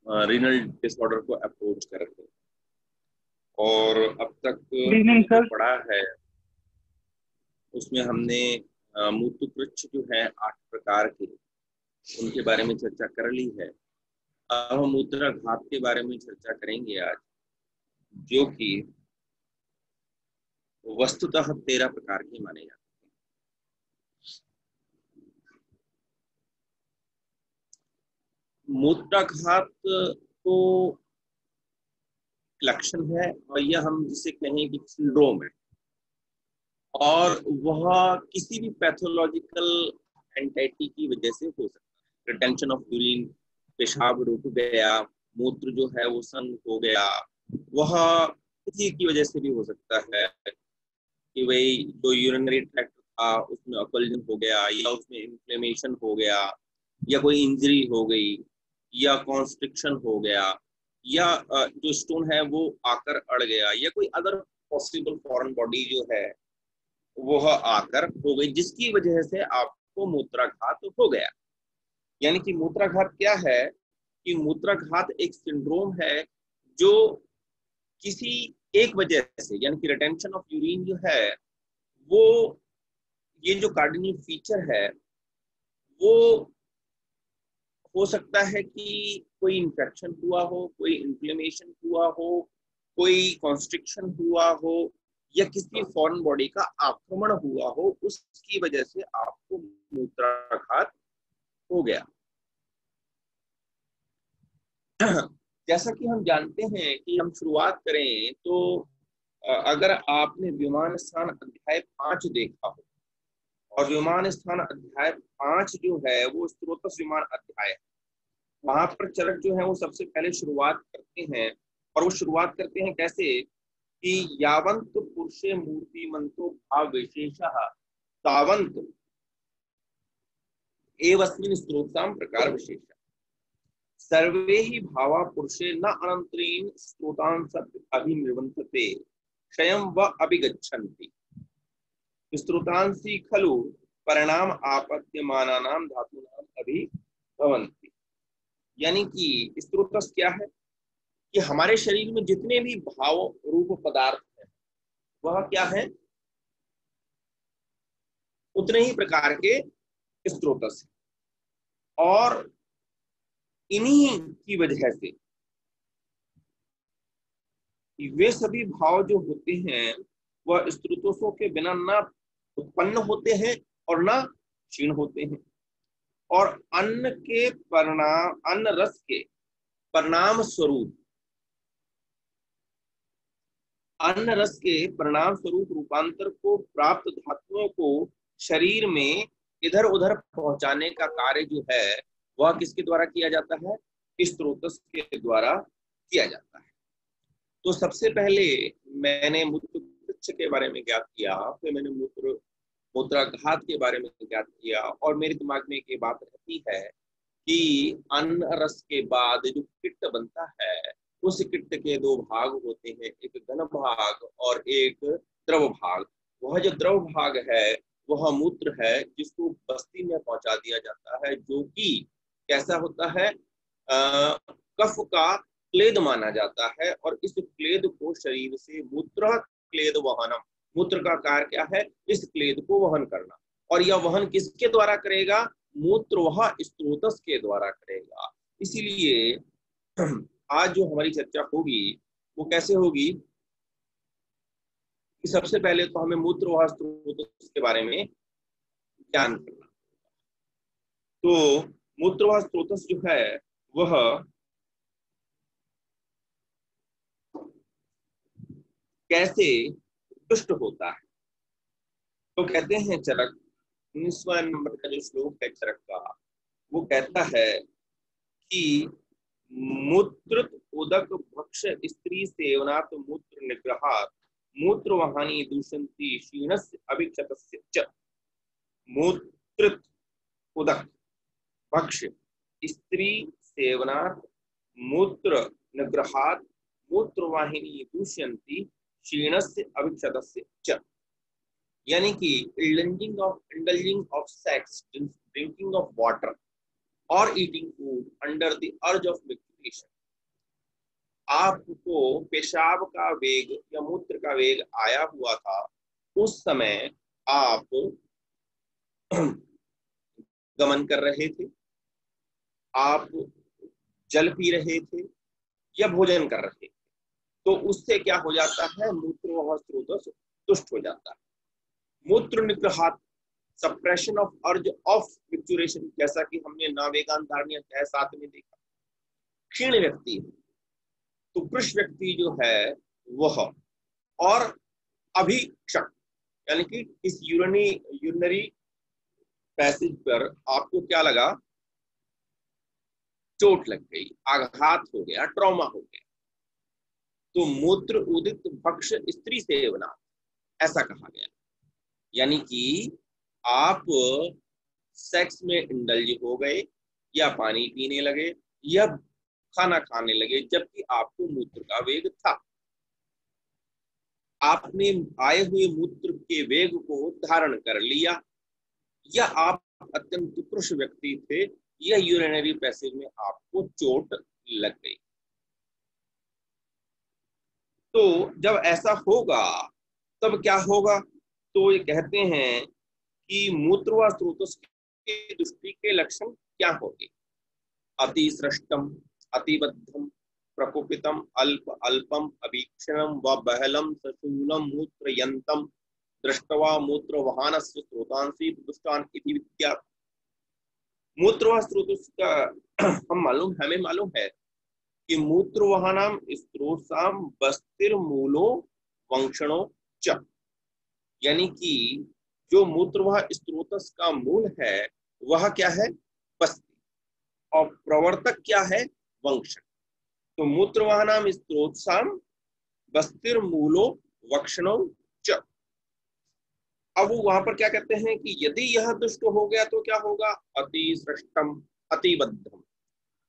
Renal disorder को approach कर रहे हैं। और अब तक इवनिंग जो सर। पढ़ा है उसमें हमने मूत्रकृच्छ जो है 8 प्रकार के, उनके बारे में चर्चा कर ली है। अब हम मूत्राघात के बारे में चर्चा करेंगे आज, जो कि वस्तुतः 13 प्रकार के माने जाते हैं। मूत्राघात तो लक्षण है, और यह हम जिसे कहें कि सिंड्रोम है, और वह किसी भी पैथोलॉजिकल एंटिटी की वजह से हो सकता है। रिटेंशन ऑफ यूरिन, पेशाब रुक गया, मूत्र जो है वो सन हो गया, वह किसी की वजह से भी हो सकता है कि वही जो यूरिनरी ट्रैक्ट था उसमें अकल्जन हो गया, या उसमें इन्फ्लेमेशन हो गया, या कोई इंजरी हो गई, या कॉन्स्ट्रिक्शन हो गया, या जो स्टोन है वो आकर अड़ गया, या कोई अदर पॉसिबल फॉरेन बॉडी जो है वह आकर हो गई, जिसकी वजह से आपको मूत्राघात हो गया। यानी कि मूत्राघात क्या है कि मूत्राघात एक सिंड्रोम है जो किसी एक वजह से, यानी कि रिटेंशन ऑफ यूरिन जो है वो, ये जो कार्डिनल फीचर है वो हो सकता है कि कोई इन्फेक्शन हुआ हो, कोई इन्फ्लेमेशन हुआ हो, कोई कॉन्स्ट्रिक्शन हुआ हो, या किसी फॉरेन बॉडी का आक्रमण हुआ हो, उसकी वजह से आपको मूत्राघात हो गया। जैसा कि हम जानते हैं कि हम शुरुआत करें तो अगर आपने विमान स्थान अध्याय 5 देखा हो, और विमान स्थान अध्याय 5 जो है वो स्त्रोतस विमान अध्याय है, वहां पर चरक जो है वो सबसे पहले शुरुआत करते हैं। और वो शुरुआत करते हैं कैसे कि यावंत पुरुषे मूर्तिमंतो भाव विशेष तावंत एवस्मिन् स्त्रोताम प्रकार विशेष सर्वे ही भावा पुरुषे न अनंतरीन स्त्रोतान सब अभिनिर्वंतते क्षयं व अभिगच्छन्ति स्त्रोतांसि खलु परिणाम आपत्त्यमानानां धातूनां अभिभवन्ति। यानी कि स्त्रोतस क्या है कि हमारे शरीर में जितने भी भाव रूप पदार्थ हैं वह क्या है, उतने ही प्रकार के स्त्रोतस है। और इन्हीं की वजह से वे सभी भाव जो होते हैं वह स्त्रोतों के बिना न उत्पन्न होते हैं और न क्षीण होते हैं। और अन्न के परिणाम, अन्न रस के परिणाम स्वरूप, अन्न रस के परिणाम स्वरूप रूपांतर को प्राप्त धातुओं को शरीर में इधर उधर पहुंचाने का कार्य जो है वह किसके द्वारा किया जाता है, स्त्रोतस के द्वारा किया जाता है। तो सबसे पहले मैंने मूत्रकृच्छ के बारे में ज्ञात किया, फिर मैंने मूत्राघात के बारे में ज्ञात किया, और मेरे दिमाग में एक बात रहती है कि अन्न रस के बाद जो किट्ट बनता है उस किट्ट के 2 भाग होते हैं, एक घन भाग और एक द्रव भाग। वह जो द्रव भाग है वह मूत्र है जिसको बस्ती में पहुंचा दिया जाता है, जो कि कैसा होता है, कफ का क्लेद माना जाता है। और इस क्लेद को शरीर से मूत्र क्लेद वहनम, मूत्र का कार्य क्या है, इस क्लेद को वहन करना। और यह वहन किसके द्वारा करेगा, मूत्र वह स्त्रोतस के द्वारा करेगा। इसीलिए आज जो हमारी चर्चा होगी वो कैसे होगी कि सबसे पहले तो हमें मूत्र वह स्त्रोतस के बारे में ज्ञान करना। तो मूत्र वह स्त्रोतस जो है वह कैसे दुष्ट होता है। तो कहते हैं चरक 19वां नंबर का जो श्लोक है चरक का, वो कहता है कि मूत्र उदक भक्ष स्त्री सेवनात् मूत्र निग्रहात् मूत्र वहानी दूषंती क्षीणस्य अभिक्षतस्य च। मूत्र उदक भक्ष स्त्री सेवनात् मूत्र निग्रहात् मूत्र वाहिनी दूषंती क्षीणस्य अभिक्षतस्य च। यानी कि indulging of sex, drinking of water or eating food under the urge of masturbation आपको पेशाब का वेग या मूत्र का वेग आया हुआ था, उस समय आप गमन कर रहे थे, आप जल पी रहे थे या भोजन कर रहे थे, तो उससे क्या हो जाता है, मूत्र वह स्रोत तुष्ट हो जाता है। मूत्र निग्रहात, suppression of urge of micturition, जैसा कि हमने नावेगान धारणीय अध्याय 7 में देखा। क्षीण व्यक्ति है तो कृष व्यक्ति जो है वह, और अभीक्षण यानी कि इस यूरिनरी पैसेज पर आपको क्या लगा, चोट लग गई, आघात हो गया, ट्रॉमा हो गया, तो मूत्र उदित भक्ष स्त्री सेवना ऐसा कहा गया। यानी कि आप सेक्स में इंडल्ज हो गए या पानी पीने लगे या खाना खाने लगे जबकि आपको मूत्र का वेग था, आपने आए हुए मूत्र के वेग को धारण कर लिया, या आप अत्यंत कृष व्यक्ति थे या यूरिनरी पैसेज में आपको चोट लग गई। तो जब ऐसा होगा तब क्या होगा, तो ये कहते हैं कि मूत्र व स्रोत की दृष्टि के लक्षण क्या होंगे। अतिसृष्टम, अतिबद्धम, प्रकोपितम, अल्प अल्पम, अभीक्षणम व बहलम, सशूलम, मूत्रयंतम, दृष्टवा मूत्र वहानस्य स्रोतांसी प्रतिष्ठान इति विद्या। मूत्र व स्रोत का हमें मालूम है कि मूत्र वहानाम स्त्रोताम बस्तिर मूलो वंक्षणो च, यानी कि जो मूत्रवाह स्त्रोतस का मूल है वह क्या है, बस्ती, और प्रवर्तक क्या है, वंक्षण। तो मूत्रवाह नाम स्त्रोतसाम बस्तिर मूलो वक्षणो च। अब वहां पर क्या कहते हैं कि यदि यह दुष्ट हो गया तो क्या होगा, अतिसृष्टम, अतिबद्धम,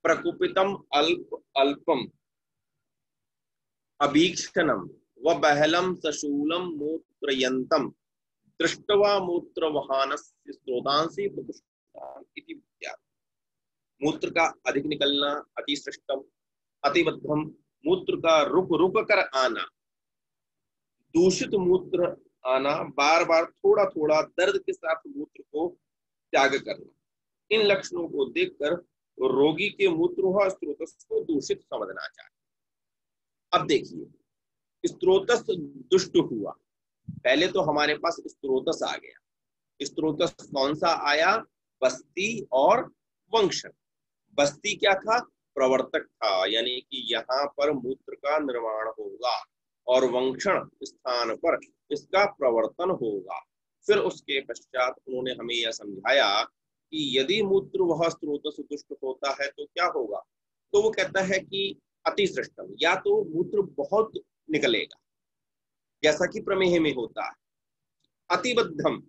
प्रकुपितम, अल्प अल्पम, अभीक्षणम व बहलम, सशूलम, मूत्रयंतम, दृष्टवा मूत्र वहानस्य स्रोतांसी प्रतिष्ठान इति विद्या। मूत्र का अधिक निकलना अतिसृष्टम, अतिबद्धम, मूत्र का रुक रुक कर आना, दूषित मूत्र आना, बार बार थोड़ा थोड़ा दर्द के साथ मूत्र को त्याग करना, इन लक्षणों को देखकर रोगी के मूत्र स्रोतस को दूषित समझना चाहिए। अब देखिए, स्रोतस दुष्ट हुआ, पहले तो हमारे पास स्रोतस आ गया। स्रोतस कौन सा आया, बस्ती और वंक्षण। बस्ती क्या था, प्रवर्तक था, यानी कि यहाँ पर मूत्र का निर्माण होगा, और वंक्षण स्थान पर इसका प्रवर्तन होगा। फिर उसके पश्चात उन्होंने हमें यह समझाया कि यदि मूत्र वह स्रोत से दुष्ट होता है तो क्या होगा, तो वो कहता है कि अतिसृष्टम, या तो मूत्र बहुत निकलेगा जैसा कि प्रमेह में होता है, अतिबद्धम,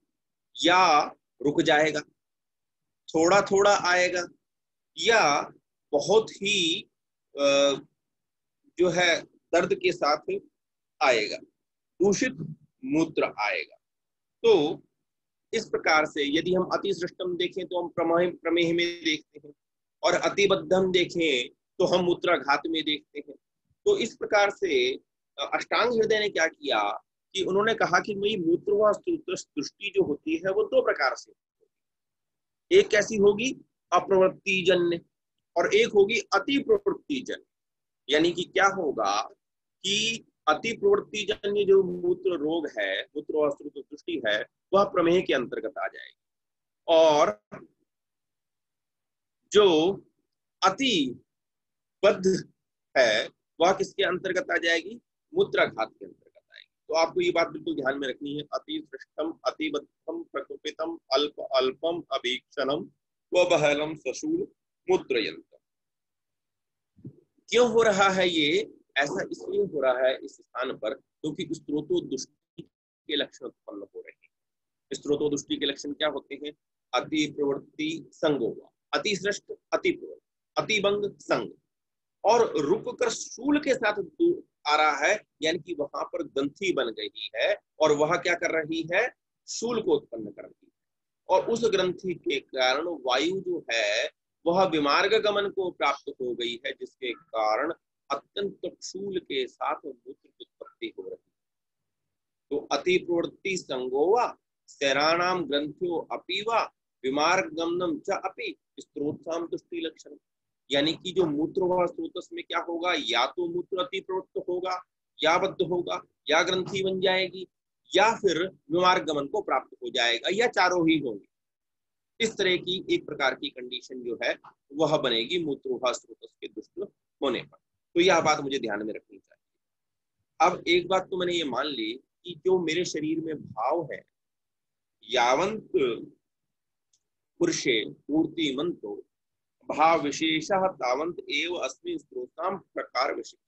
या रुक जाएगा, थोड़ा थोड़ा आएगा, या बहुत ही जो है दर्द के साथ आएगा, दूषित मूत्र आएगा। तो इस प्रकार से यदि हम अतिसृष्टम देखें तो हम प्रमेह में देखते हैं, और अतिबद्धम देखें तो हम मूत्राघात में देखते हैं। तो इस प्रकार से अष्टांग हृदय ने क्या किया कि उन्होंने कहा कि मेरी मूत्र व दृष्टि जो होती है वो दो प्रकार से, एक कैसी होगी, अप्रवृत्ति जन्य, और एक होगी अति प्रवृत्ति जन्य। यानी कि क्या होगा कि अति प्रवृत्ति जन्य जो मूत्र रोग है, मूत्र व दृष्टि है, वह प्रमेह के अंतर्गत आ जाएगी, और जो अति बद्ध है वह किसके अंतर्गत आ जाएगी, मूत्राघात के अंतर्गत आएगी। तो आपको ये बात बिल्कुल ध्यान में रखनी है, अतिसृष्टम, अतिबद्धम, प्रकुपितम, अल्प अल्पम, अभीक्षणम व बहलम, सशूल, मूत्रयंतम। क्यों हो रहा है ये, ऐसा इसलिए हो रहा है इस स्थान पर क्योंकि स्त्रोतो दुष्टि के लक्षण उत्पन्न हो रहे हैं। स्त्रोतो दुष्टि के लक्षण क्या होते हैं, अति प्रवृत्ति संग हुआ, अतिसृष्ट, अति प्रवृत्ति, अतिबंग संग, और रुक कर शूल के साथ आ रहा है, यानी कि वहां पर ग्रंथि बन गई है और वह क्या कर रही है, शूल को उत्पन्न कर रही है, और उस ग्रंथि के कारण वायु जो है वह विमार्ग गमन को प्राप्त हो गई है, जिसके कारण अत्यंत शूल के साथ मूत्र की उत्पत्ति हो रही। तो अति प्रवृत्ति संगोवा शराणाम ग्रंथियो अपीवा विमार्गमनम च अपि स्त्रोत्साम तुष्टि लक्षण। यानी कि जो मूत्र हुआ स्रोतस में क्या होगा, या तो मूत्र अति प्रवृत्त होगा, या बद्ध होगा, या ग्रंथि बन जाएगी, या फिर विमार्गमन को प्राप्त हो जाएगा, या चारों ही होंगे। इस तरह की एक प्रकार की कंडीशन जो है वह बनेगी मूत्रोहा स्रोतस के दुष्ट होने पर। तो यह बात मुझे ध्यान में रखनी चाहिए। अब एक बात तो मैंने ये मान ली कि जो मेरे शरीर में भाव है, यावंत पुरुषे मूर्तिमंतो भाव विशेषः तावंत एव अस्मिन् स्त्रोताम प्रकार विशेष।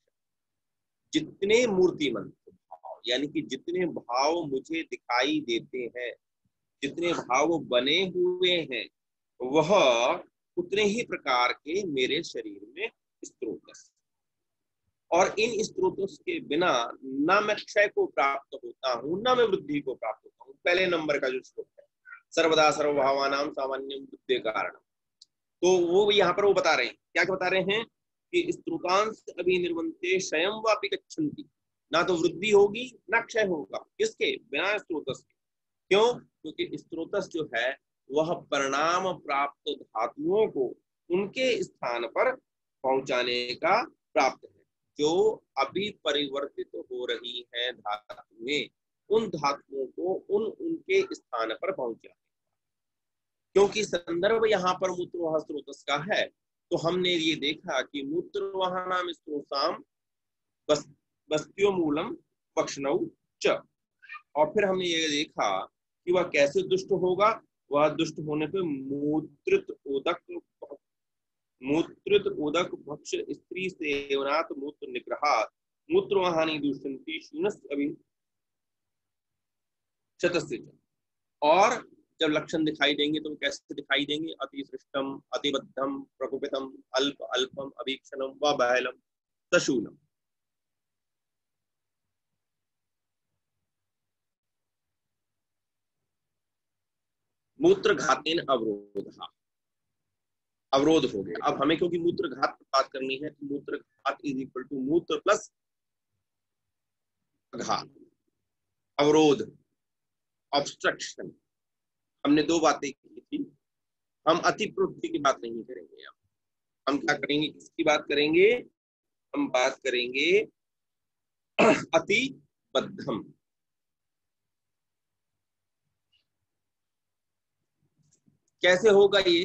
जितने मूर्तिमंत भाव, यानी कि जितने भाव मुझे दिखाई देते हैं, जितने भाव बने हुए हैं, वह उतने ही प्रकार के मेरे शरीर में स्त्रोत। और इन स्त्रोतों के बिना न मैं क्षय को प्राप्त होता हूं, न मैं वृद्धि को प्राप्त होता हूं। पहले नंबर का जो श्लोक है, सर्वदा सर्वभावानां सामान्यं बुद्धि कारण, तो वो यहाँ पर वो बता रहे हैं, क्या बता रहे हैं कि स्त्रोतांश अभिनिर्वन्ते स्वयं वापि गच्छन्ति। ना तो वृद्धि होगी ना क्षय होगा, किसके बिना, स्त्रोतस के। क्यों? क्योंकि स्त्रोतस जो है वह परिणाम प्राप्त धातुओं को उनके स्थान पर पहुंचाने का प्राप्त है। जो अभी परिवर्तित हो रही है धातुएं, उन धातुओं को उनके स्थान पर पहुंचाने। क्योंकि संदर्भ यहाँ पर मूत्रवाह स्रोतस का है, तो हमने ये देखा कि मूत्रवाहनाम स्त्रोताम बस्त्यो मूलम पक्षणौ च। और फिर हमने ये देखा कि वह कैसे दुष्ट होगा। वह दुष्ट होने पे मूत्रित उदक भक्ष स्त्री सेवनात् मूत्र निग्रहात् मूत्रवाहानि दूषन्ति शून्यस्य अभि शतस्य। और जब लक्षण दिखाई देंगे तो कैसे दिखाई देंगे, अति सृष्टम, अतिबद्धम, प्रकुपितम, अल्प अल्पम, अभीक्षणम व बहलम सशूलम। मूत्र घातेन अवरोधा, अवरोध हो गए। अब हमें क्योंकि मूत्र घात पर बात करनी है, तो मूत्र घात इज इक्वल टू मूत्र प्लस घात, अवरोध, ऑब्स्ट्रक्शन। हमने दो बातें की थी। हम अति प्रवृत्ति की बात नहीं करेंगे। अब हम क्या करेंगे, किसकी बात करेंगे, हम बात करेंगे अति बद्धम। कैसे होगा ये,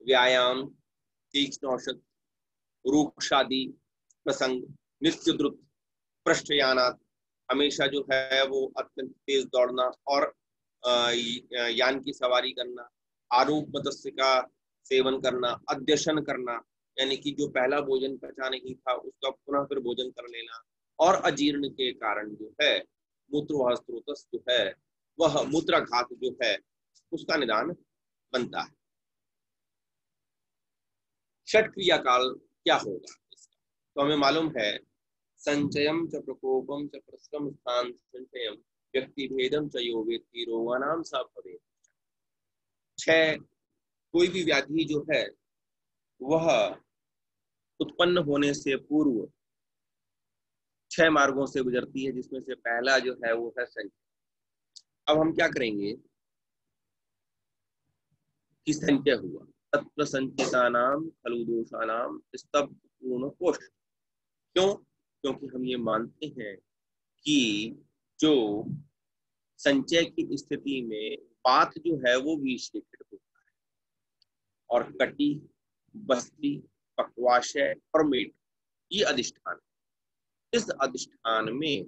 व्यायाम, तीक्ष्ण औषध, रूक्षादि प्रसंग, नित्य द्रुत, पृष्ठयानात, हमेशा जो है वो अत्यंत तेज दौड़ना और यान की सवारी करना, आरूप मत्स्य का सेवन करना, अध्यशन करना, यानी कि जो पहला भोजन पचा नहीं था उसका पुनः फिर भोजन कर लेना, और अजीर्ण के कारण जो है मूत्रवाह स्त्रोतस जो है वह मूत्राघात जो है उसका निदान बनता है। षट क्रिया काल क्या होगा इसका, तो हमें मालूम है, संचयम च प्रकोपम च प्रसरम स्थान संचयम व्यक्ति भेदम च यो वेत्ति रोगानाम सा भवेत्। छह, कोई भी व्याधि जो है वह उत्पन्न होने से पूर्व छह मार्गों से गुजरती है, जिसमें से पहला जो है वो है संचय। अब हम क्या करेंगे कि संचय हुआ, तत्र संचितानाम खलु दोषानाम स्तब्ध पूर्ण कोष्ठ। क्यों? क्योंकि हम ये मानते हैं कि जो संचय की स्थिति में बात जो है वो विष रिलेटेड होता है, और कटी, बस्ती, पक्वाशय और मेट, ये अधिष्ठान, इस अधिष्ठान में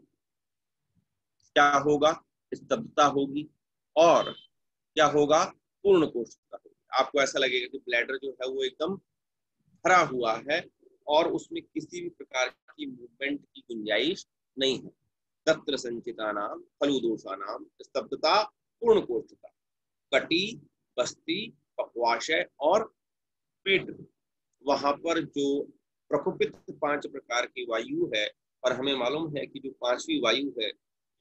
क्या होगा, स्तब्धता होगी, और क्या होगा, पूर्ण कोष्ठता होगी। आपको ऐसा लगेगा कि ब्लैडर जो है वो एकदम भरा हुआ है और उसमें किसी भी प्रकार की मूवमेंट की गुंजाइश नहीं है। तत्र संचितानाम खलु दोषानाम स्तब्धता पूर्ण कोष्ठता, कटी, बस्ती, पक्वाशय और पेट, वहां पर जो प्रकोपित 5 प्रकार की वायु है, और हमें मालूम है कि जो 5वीं वायु है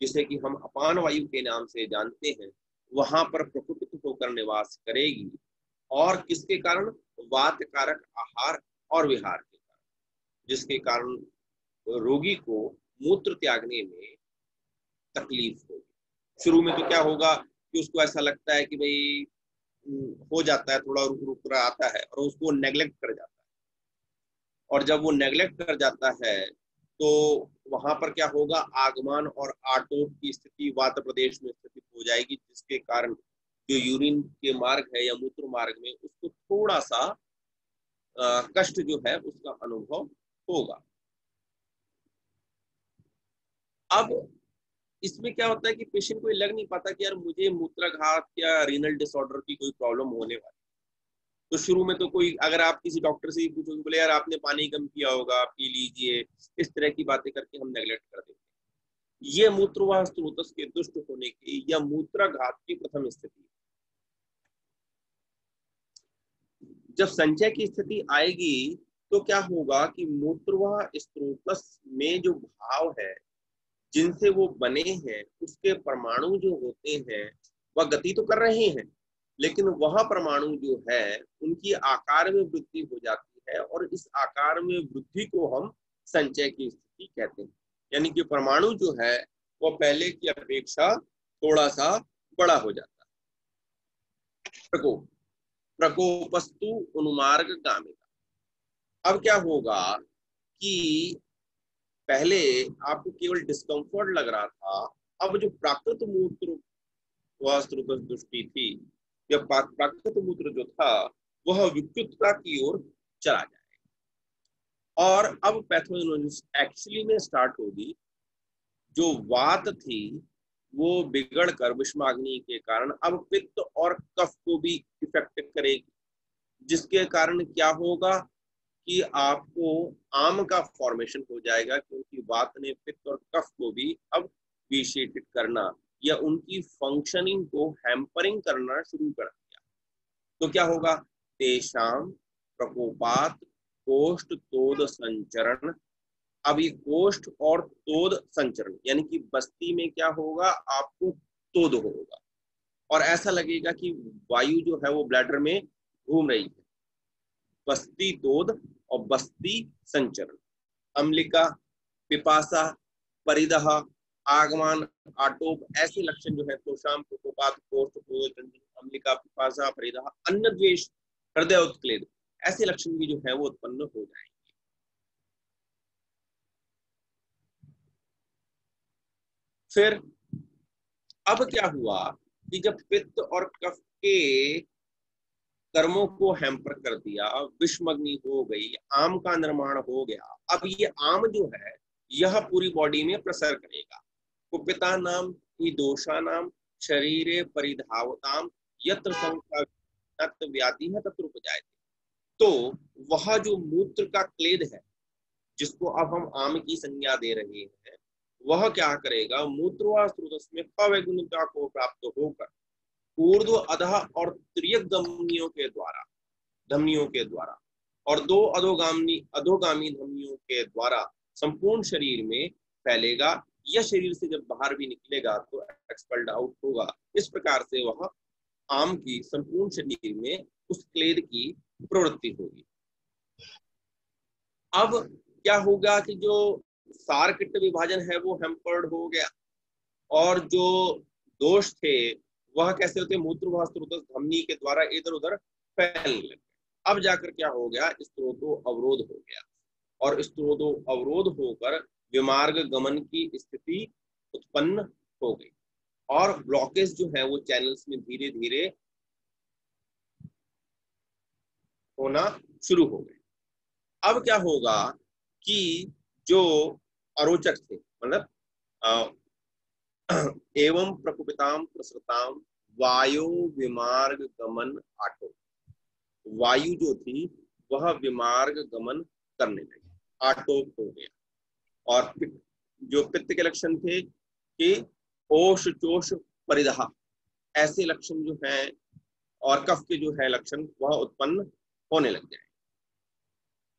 जिसे कि हम अपान वायु के नाम से जानते हैं, वहां पर प्रकोपित होकर निवास करेगी। और किसके कारण, वात कारक आहार और विहार के कारण, जिसके कारण रोगी को मूत्र त्यागने में तकलीफ होगी। शुरू में तो क्या होगा कि उसको ऐसा लगता है कि भाई हो जाता है, थोड़ा रुक रुक रहा आता है और उसको नेग्लेक्ट कर जाता है। और जब वो नेग्लेक्ट कर जाता है तो वहां पर क्या होगा, आगमन और आटोप की स्थिति वात प्रदेश में स्थित हो जाएगी, जिसके कारण जो यूरिन के मार्ग है या मूत्र मार्ग में उसको थोड़ा सा कष्ट जो है उसका अनुभव होगा। अब इसमें क्या होता है कि पेशेंट को लग नहीं पाता कि यार मुझे मूत्राघात या रीनल डिसऑर्डर की कोई प्रॉब्लम होने वाली। तो शुरू में तो कोई, अगर आप किसी डॉक्टर से ही पूछोगे, बोले यार आपने पानी कम किया होगा, आप पी लीजिए, इस तरह की बातें करके हम नेग्लेक्ट कर देते हैं। ये मूत्रवाह स्त्रोतस के दुष्ट होने की या मूत्राघात की प्रथम स्थिति। जब संचय की स्थिति आएगी तो क्या होगा कि मूत्रवाह स्त्रोतस में जो भाव है जिनसे वो बने हैं उसके परमाणु जो होते हैं वह गति तो कर रहे हैं, लेकिन वह परमाणु जो है उनकी आकार में वृद्धि हो जाती है और इस आकार में वृद्धि को हम संचय की स्थिति कहते हैं। यानी कि परमाणु जो है वह पहले की अपेक्षा थोड़ा सा बड़ा हो जाता है। प्रकोप, प्रकोपस्तु उन्मार्ग गामिका। अब क्या होगा कि पहले आपको केवल डिस्कम्फर्ट लग रहा था, अब जो प्राकृत मूत्र दृष्टि थी या प्राकृत मूत्र जो था वह विकृतता की ओर चला जाएगा। और अब पैथोलॉजी एक्चुअली में स्टार्ट होगी। जो वात थी वो बिगड़ कर विषमाग्नि के कारण अब पित्त और कफ को भी इफेक्ट करेगी, जिसके कारण क्या होगा कि आपको आम का फॉर्मेशन हो जाएगा, क्योंकि वात ने पित्त और कफ को भी अब विशेषित करना या उनकी फंक्शनिंग को हैम्परिंग करना शुरू कर दिया। तो क्या होगा, तेषाम प्रकोपात कोष्ठ तोद संचरण। अभी कोष्ठ और तोद संचरण यानी कि बस्ती में क्या होगा, आपको तोद होगा और ऐसा लगेगा कि वायु जो है वो ब्लैडर में घूम रही है। बस्ती तोद और बस्ती संचरण, अम्लिका, पिपासा, परिदह, आगमन, आटोप, ऐसे लक्षण जो है तोषाम प्रकोपात कोष्ठ तोद अम्लिका पिपासा परिदह अन्न द्वेष हृदय उत्क्लेद, ऐसे लक्षण भी जो है वो उत्पन्न हो जाएंगे। फिर अब क्या हुआ कि जब पित्त और कफ के कर्मों को हैम्पर कर दिया, विषमग्नि हो गई, आम का निर्माण हो गया, अब ये आम जो है यह पूरी बॉडी में प्रसर करेगा। कुपिता नाम ही दोषा नाम शरीरे परिधावताम यत्र संख्या व्याधि है तत्र उपजायते। तो वह जो मूत्र का क्लेद है जिसको अब हम आम की संज्ञा दे रहे हैं, वह क्या करेगा, मूत्रवा स्रोत में अवैगुणता को प्राप्त होकर ऊर्ध्व अधः और त्रियक धमनियों के द्वारा और दो अधोगामी धमनियों के द्वारा संपूर्ण शरीर में फैलेगा। यह शरीर से जब बाहर भी निकलेगा तो एक्सपेल्ड आउट होगा। इस प्रकार से वह आम की संपूर्ण शरीर में उस क्लेद की प्रवृत्ति होगी। अब क्या होगा कि जो सारकिट विभाजन है वो हैम्पर्ड हो गया और जो दोष थे वह कैसे होते, मूत्रवाह स्रोत धमनी के द्वारा इधर उधर फैलने लगे। अब जाकर क्या हो गया, स्त्रोतो अवरोध हो गया और स्त्रोतो अवरोध होकर विमार्ग गमन की स्थिति उत्पन्न हो गई और ब्लॉकेज जो है वो चैनल्स में धीरे धीरे होना शुरू हो गए। अब क्या होगा कि जो अरोचक थे, मतलब एवं प्रकुपिताम प्रसृताम वायु विमार्ग गमन आटो, वायु जो थी वह विमार्ग गमन करने लगी, आटोप हो गया। और जो पित्त के लक्षण थे कि ओष चोष परिदहा, ऐसे लक्षण जो हैं और कफ के जो है लक्षण वह उत्पन्न होने लग जाए।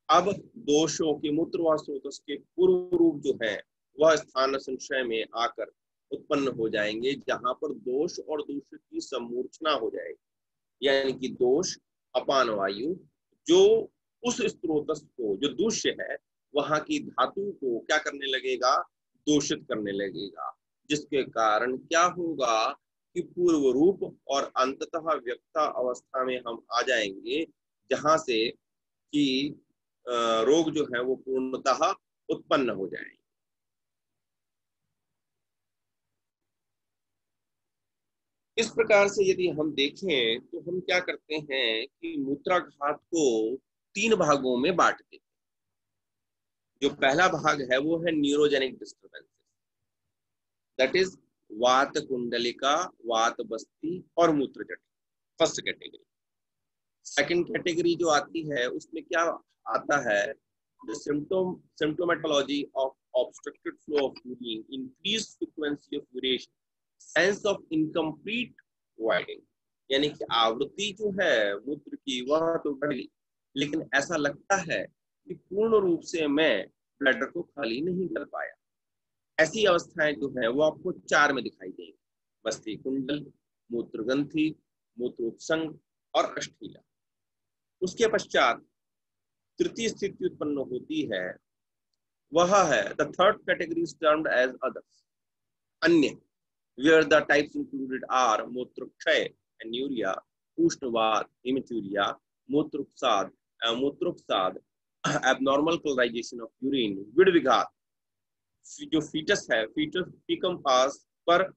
अब दोषों के मूत्रवाह स्रोत के पूर्व रूप जो है वह स्थान संशय में आकर उत्पन्न हो जाएंगे, जहां पर दोष और दूषित की समूर्छना हो जाएगी। यानी कि दोष अपान वायु जो उस स्रोत को जो दूष्य है वहां की धातु को क्या करने लगेगा, दूषित करने लगेगा, जिसके कारण क्या होगा कि पूर्व रूप और अंततः व्यक्ता अवस्था में हम आ जाएंगे, जहां से कि रोग जो है वो पूर्णतः उत्पन्न हो जाएंगे। इस प्रकार से यदि हम देखें तो हम क्या करते हैं कि मूत्राघात को 3 भागों में बांटते हैं। जो पहला भाग है वो है न्यूरोजेनिक डिस्टर्बेंसेस, दैट इज वात कुंडलिका, वात बस्ती और मूत्र जटिल, फर्स्ट कैटेगरी। सेकंड कैटेगरी जो आती है उसमें क्या आता है, the symptomatology of obstructed flow of urine, increased frequency of urination, sense of incomplete voiding, यानी कि आवृत्ति जो है मूत्र की वह तो बढ़ गई, लेकिन ऐसा लगता है कि पूर्ण रूप से मैं ब्लैडर को खाली नहीं कर पाया। ऐसी अवस्थाएं जो है वो आपको 4 में दिखाई देंगी, बस्ती कुंडल, मूत्रग्रंथि, मूत्रोत्संग और अष्ठीला। उसके पश्चात तृतीय स्थिति उत्पन्न होती है, वह है the third category is termed as others, अन्य, where the types included are मूत्रक्षय, anuria, उष्णवात, hematuria, मूत्रोत्साद, abnormal colorization of urine, विड़विघात, जो फीटस है, फीटस फीकम पास पर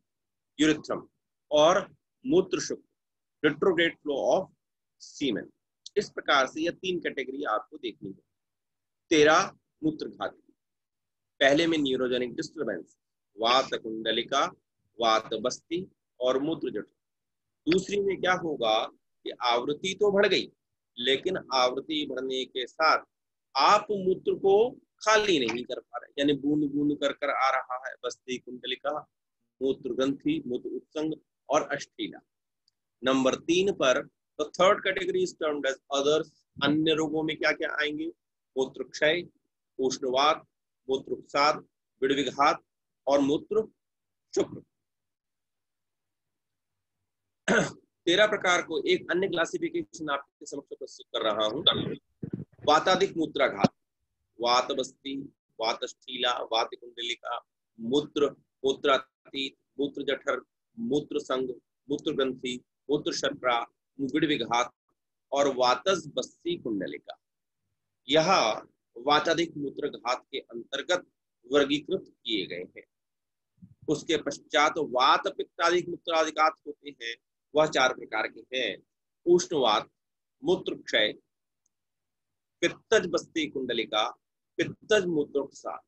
यूरिथ्रम, और मूत्र शुक्र, retrograde flow of semen। इस प्रकार से यह 3 कैटेगरी आपको देखनी है। 13 मूत्रघाती, पहले में न्यूरोजेनिक डिस्टर्बेंस, वात कुंडलिका, वात बस्ती और मूत्र जटिल। दूसरी में क्या होगा कि आवृत्ति तो बढ़ गई, लेकिन आवृत्ति बढ़ने के साथ आप मूत्र को खाली नहीं कर पा रहे, यानी बूंद बूंद कर आ रहा है, बस्ती कुंडलिका, मूत्र ग्रंथि, मूत्र उत्संग और अष्ठीला। नंबर 3 पर तो third category is termed as others, अन्य रोगों में क्या क्या आएंगे, मूत्रक्षय, उष्णवात, मूत्रोत्साद, विड़विघात और मूत्र शुक्र। 13 प्रकार को एक अन्य क्लासिफिकेशन आपके समक्ष प्रस्तुत कर रहा हूं। वाताधिक मूत्राघात, वात बस्ती, वातष्ठीला, वात कुंडलिका, मूत्रातीत, मूत्र जठर, मूत्र संघ, मूत्र ग्रंथि, मूत्र शर्करा, विड़विघात और वातस बस्ती कुंडलिका। यह वाताधिक मूत्रघात के अंतर्गत वर्गीकृत किए गए हैं। उसके पश्चात वात पित्ताधिक मूत्राधिघात होते हैं, वह 4 प्रकार के हैं, उष्णवात, मूत्रक्षय, पित्तज बस्ती कुंडलिका, पित्तज मूत्रोत्साद।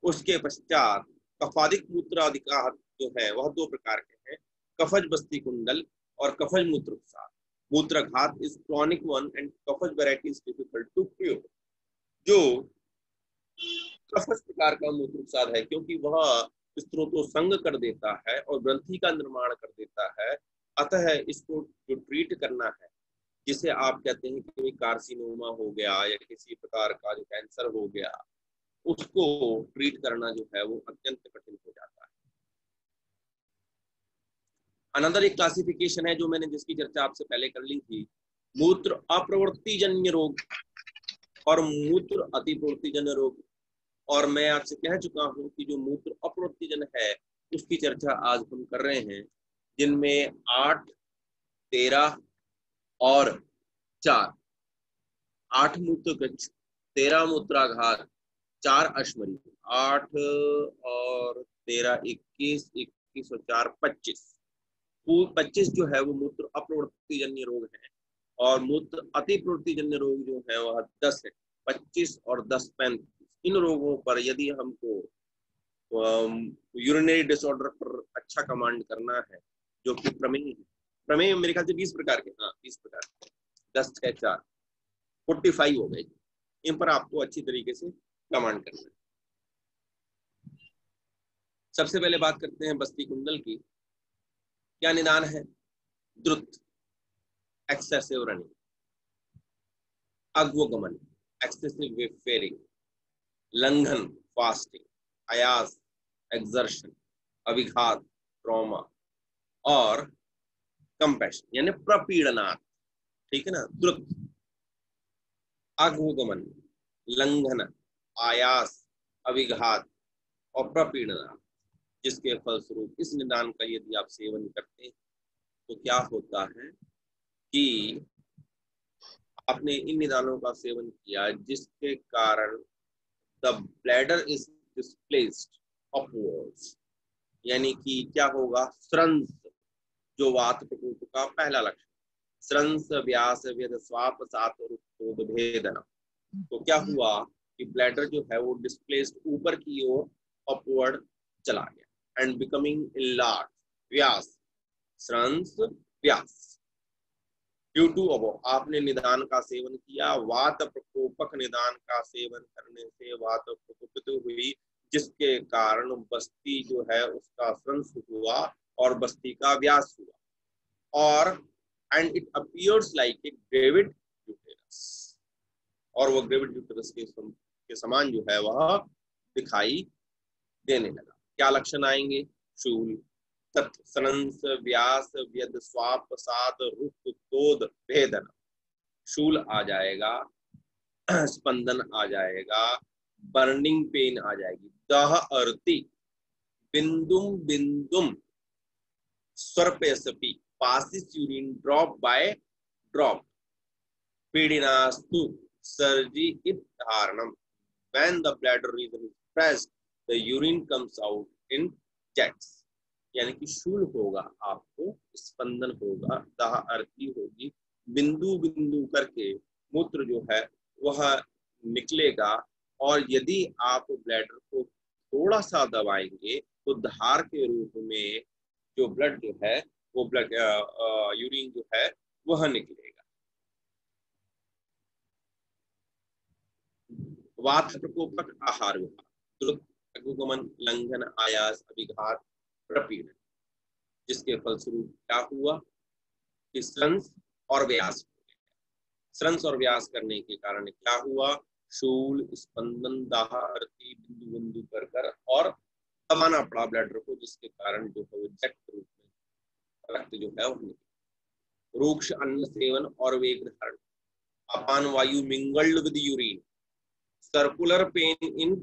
उसके पश्चात कफाधिक मूत्राधिघात जो है वह 2 प्रकार के हैं, कफज बस्ती कुंडल और कफज मूत्रोत्साद। मूत्रघात इज क्रॉनिक वन एंड कफज variety is difficult to cure. जो कफज प्रकार का मूत्रोत्साद है, क्योंकि वह स्त्रोतो संग कर देता है और ग्रंथि का निर्माण कर देता है, अतः इसको जो ट्रीट करना है, जिसे आप कहते हैं कि कार्सिनोमा हो गया या किसी प्रकार का जो कैंसर हो गया, उसको ट्रीट करना जो है वो अत्यंत कठिन हो जाता है। अनदर एक क्लासिफिकेशन है जो मैंने जिसकी चर्चा आपसे पहले कर ली थी, मूत्र अप्रवृत्ति जन्य रोग और मूत्र अतिप्रवृत्ति जन्य रोग। और मैं आपसे कह चुका हूं कि जो मूत्र अप्रवृत्ति जन है उसकी चर्चा आज हम कर रहे हैं, जिनमें 8, 13 और 4, 8 मूत्रकृच्छ, 13 मूत्राघात, 4 अश्मरी, 8 और 13 21, 21 और 4 25। 25 जो है वो मूत्र अप्रवृत्ति जन्य रोग है, और मूत्र अतिप्रवृत्ति जन्य रोग जो है वह 10 है, 25 और 10 35। इन रोगों पर यदि हमको यूरिनरी डिसऑर्डर पर अच्छा कमांड करना है, जो कि प्रमेय है, प्रमेय मेरे ख्याल से 20 प्रकार के, हाँ 20 प्रकार के, 10 6 4 45 हो गए। इन पर आपको अच्छी तरीके से कमांड करना है। सबसे पहले बात करते हैं बस्ती कुंडल की। क्या निदान है, द्रुत, एक्सेसिव रनिंग, अग्वगमन, एक्सेसिव वेफेयरिंग, लंघन, फास्टिंग, आयास, एक्सर्शन, अभिघात, ट्रॉमा और कंपैशन यानी प्रपीड़नात्। ठीक है ना, द्रुत, अग्वगमन, लंघन, आयास, अभिघात और प्रपीड़ना, जिसके फलस्वरूप इस निदान का यदि आप सेवन करते हैं तो क्या होता है कि आपने इन निदानों का सेवन किया जिसके कारण the bladder is displaced upwards, यानी कि क्या होगा, स्रंस, जो वात प्रकोप का पहला लक्षण, स्रंस व्यास व्यद स्वाप सात भेदन। तो क्या हुआ कि ब्लैडर जो है वो डिस्प्लेस्ड ऊपर की ओर अपवर्ड चला गया एंड बिकमिंग इनलार्ज, व्यास, स्रंस, व्यास। ड्यू टू अब आपने निदान का सेवन किया, वात प्रकोपक निदान का सेवन करने से वात प्रकोपित हुई, जिसके कारण बस्ती जो है उसका स्रंस हुआ और बस्ती का व्यास हुआ, और and it appears like a gravid uterus, और वो ग्रेविड यूटेरस के समान जो है वह दिखाई देने लगा। क्या लक्षण आएंगे? शूल, तत्सनंस, व्यास, व्यद स्वाप सात रुक तोद भेदन। शूल आ जाएगा, स्पंदन आ जाएगा, बर्निंग पेन आ जाएगी, दह अर्ति, बिंदुम बिंदुम स्वरपेसपी, passes urine drop by drop, पीड़िनास्तु सर्जी इत धारणम, when the bladder region is pressed the urine comes out in jets, यानी कि शूल होगा, आपको स्पंदन होगा, दाह अर्ती होगी, बिंदु बिंदु करके मूत्र जो है वह निकलेगा, और यदि आप ब्लैडर को थोड़ा सा दबाएंगे तो धार के रूप में जो ब्लड जो है वो ब्लड यूरिन जो है वह निकलेगा। वात प्रकोपक आहार विहार, द्रुत, अग्निगमन, लंघन, आयास, अभिघात, प्रपीड़न, जिसके फलस्वरूप क्या हुआ कि स्रंस और व्यास हो गया। स्रंस और व्यास करने के कारण क्या हुआ? शूल, स्पंदन, दाह अर्ती, बिंदु बिंदु कर कर और दबाना पड़ा ब्लैडर को, जिसके कारण जो है वो जेट रूप में रक्त जो है वो निकला। रूक्ष अन्न सेवन और वेग धारण, अपान वायु mingled with urine, circular pain in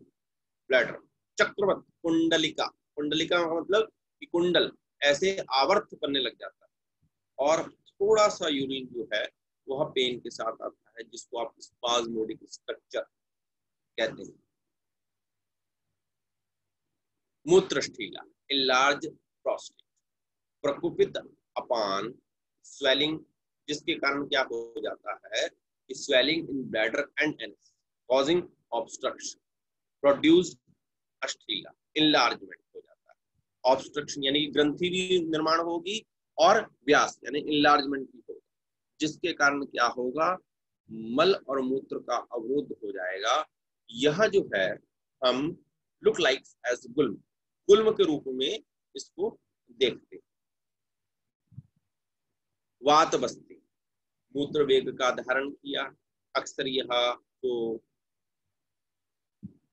bladder, चक्रवत, कुंडलिका, कुंडलिका मतलब कि कुंडल ऐसे आवर्त करने लग जाता है, और थोड़ा सा यूरिन जो है वह पेन के साथ आता है, जिसको आप स्पाज्मोडिक स्ट्रक्चर कहते हैं। मूत्रस्थीला, इनलार्ज प्रोस्टेट, प्रकुपित अपान, स्वेलिंग, जिसके कारण क्या हो जाता है कि swelling in bladder and anus causing obstruction, produced अस्थीला, इनलार्जमेंट हो जाता है। ऑब्स्ट्रक्शन यानी ग्रंथि भी निर्माण होगी और व्यास यानी इनलार्जमेंट भी होगा, जिसके कारण क्या होगा? मल और मूत्र का अवरोध हो जाएगा। यह जो है हम लुक लाइक एज गुल्म, गुल्म के रूप में इसको देखते हैं। वात बस्ती, मूत्र वेग का धारण किया, अक्सर यह जो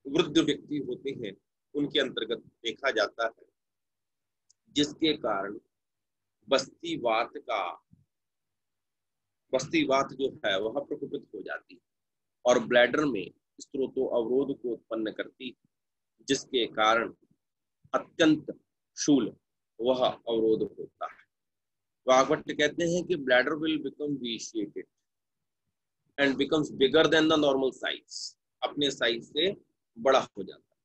वृद्ध व्यक्ति होते हैं उनके अंतर्गत देखा जाता है, जिसके कारण बस्ती वात जो है वह प्रकोपित हो जाती है और ब्लैडर में स्त्रोतो अवरोध को उत्पन्न करती है, जिसके कारण अत्यंत शूल वह अवरोध होता है। वाग्भट्ट कहते हैं कि bladder will become vitiated and becomes bigger than the normal size, अपने साइज से बड़ा हो जाता है,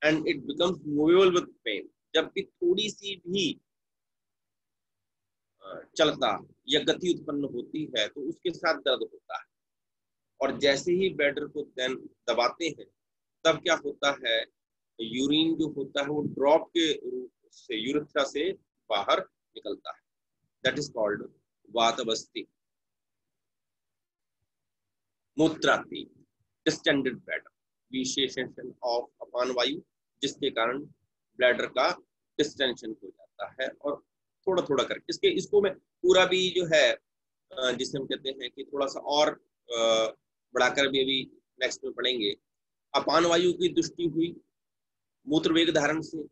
and it becomes movable with pain, जबकि थोड़ी सी भी चलता या गति उत्पन्न होती है तो उसके साथ दर्द होता है, और जैसे ही ब्लैडर को दबाते हैं तब क्या होता है? यूरिन जो होता है वो ड्रॉप के रूप से यूरेथ्रा से बाहर निकलता है, दैट इज कॉल्ड वातबस्ती। मूत्राति, डिस्टेंडेड ब्लैडर, विशेषण ऑफ अपान वायु, जिसके कारण ब्लैडर का डिस्टेंशन हो जाता है, और थोड़ा थोड़ा करके इसको मैं पूरा भी जो है जिसे हम कहते हैं कि थोड़ा सा और बढ़ाकर भी अभी नेक्स्ट में पढ़ेंगे। अपान वायु की दुष्टि हुई मूत्र वेग धारण से,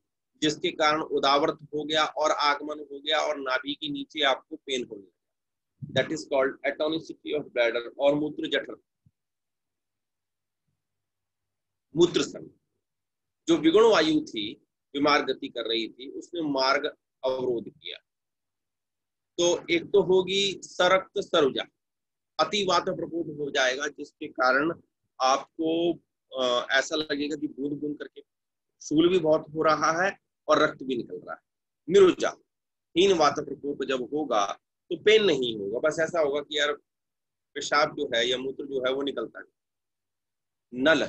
जिसके कारण उदावर्त हो गया और आगमन हो गया और नाभि के नीचे आपको पेन होने लगा, that is called atonicity of bladder और मूत्र जठर। मूत्र संघ, जो विगुण वायु थी, बीमार गति कर रही थी, उसने मार्ग अवरोध किया। तो एक तो होगी सरक्त सरुजा, अति वात प्रकोप हो जाएगा, जिसके कारण आपको ऐसा लगेगा कि बूंद बूंद करके शूल भी बहुत हो रहा है और रक्त भी निकल रहा है। निरुजा, हीन वात प्रकोप जब होगा तो पेन नहीं होगा, बस ऐसा होगा कि यार पेशाब जो है या मूत्र जो है वो निकलता है। नल,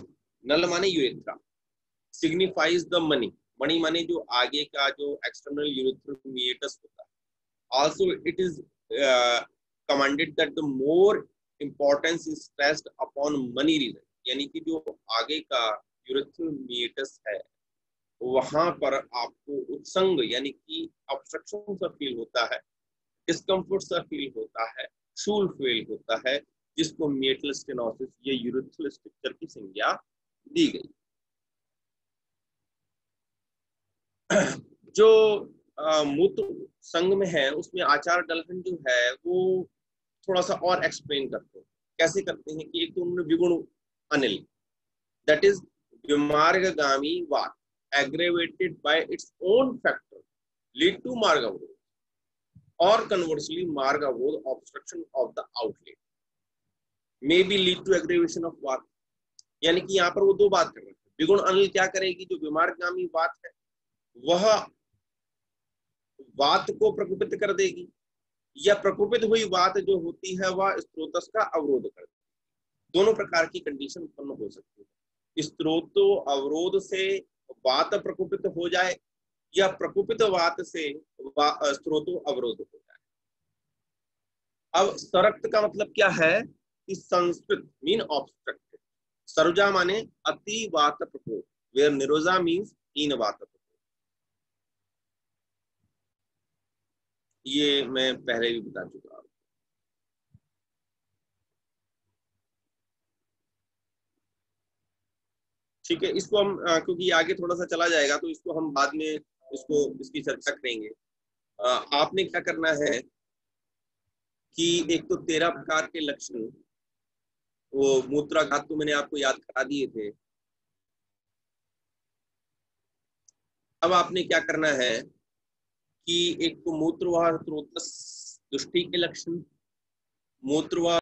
नल माने यूरेथ्रा, सिग्निफाइज द मनी, मणि माने जो आगे का जो एक्सटर्नल यूरेथ्रल मीएटस होता है। Also, it is commanded that the more importance is stressed upon money region, यानी कि जो आगे का यूरेथ्रल मीएटस है वहां पर आपको उत्संग यानी कि ऑब्स्ट्रक्शन सा फील होता है, डिस्कम्फर्ट सा फील होता है, शूल फील होता है, जिसको मीएटल स्टेनोसिस या यूरेथ्रल स्ट्रक्चर की संज्ञा दी गई। जो मूत्र संघ में है उसमें आचार्य डल्हन जो है वो थोड़ा सा और एक्सप्लेन करते हैं। कैसे करते हैं कि एक तो उन्होंने विगुण अनिल, दैट इज विमार्गगामी वात aggravated by its own factor lead to मार्ग अवरोध, और conversely मार्ग अवरोध obstruction of the outlet may be lead to aggravation of वात। यानी कि यहाँ पर वो दो बात कर रहे हैं। विगुण अनिल क्या करेगी, जो विमार्गगामी वात है वह वात को प्रकोपित कर देगी, या प्रकोपित हुई वात जो होती है वह स्त्रोतस का अवरोध कर देगी। दोनों प्रकार की कंडीशन उत्पन्न हो सकती है, स्त्रोतो अवरोध से वात प्रकोपित हो जाए या प्रकोपित वात से स्त्रोतो अवरोध हो जाए। अब सरक्त का मतलब क्या है कि संस्कृत मीन ऑब्स्ट्रक्टेड, सरुजा माने अति वात प्रकोप, वेयर निरोजा मीन्स हीन वात प्रकोप। ये मैं पहले भी बता चुका हूं। ठीक है, इसको हम क्योंकि आगे थोड़ा सा चला जाएगा तो इसको हम बाद में इसकी चर्चा करेंगे। आपने क्या करना है कि एक तो 13 प्रकार के लक्षण, वो मूत्राघात तो मैंने आपको याद करा दिए थे। अब आपने क्या करना है कि एक तो मूत्रवाह स्रोतस दुष्टि के लक्षण, मूत्रवाह